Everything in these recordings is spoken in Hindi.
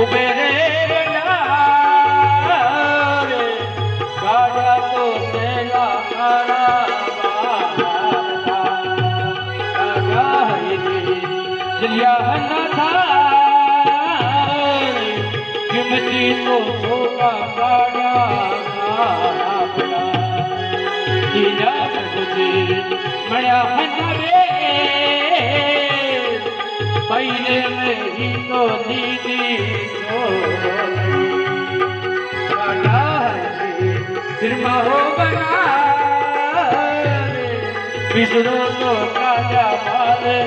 कुबेरे बनारे काढ़ा तो सेला हरा राजा हरि जलिया न था कीमती तो सोना काढ़ा दीना प्रभुजी मणिया हनवे पहले मेरी तो दीदी सिरमा हो बना बिसरो तो काजा मारे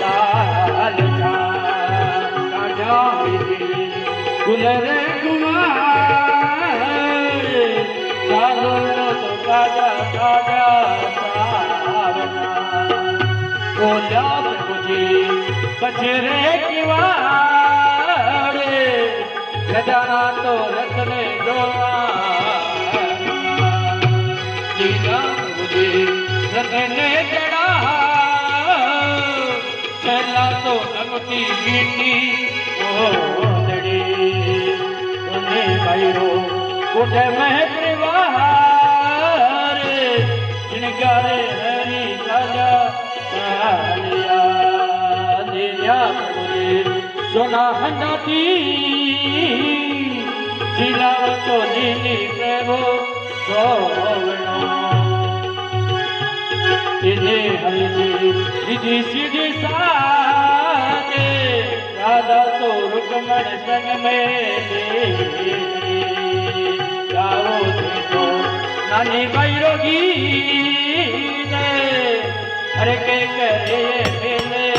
लाल काजा गुलरे कुमार चालो तो काजा काजा बोला प्रभुजी बचरे की वारे खजाना तो रखने दो दीदा प्रभुजी रखने जड़ा चला तो नमकी गिटी ओ लड़ी उन्हें भाईरो उठे में परिवार जिनगारे हरी राजा लिया दिया प्रभुजी सोना हंडाती जिलाव तो नीली प्रभु सोवनो इन्हें हरि जी सीधी सीधी साजे राधा तो रुकमण संग में जाओ देखो नानी बैरोगी ने हरे के करे मेले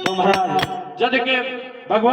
तो महाराज जद के भगवान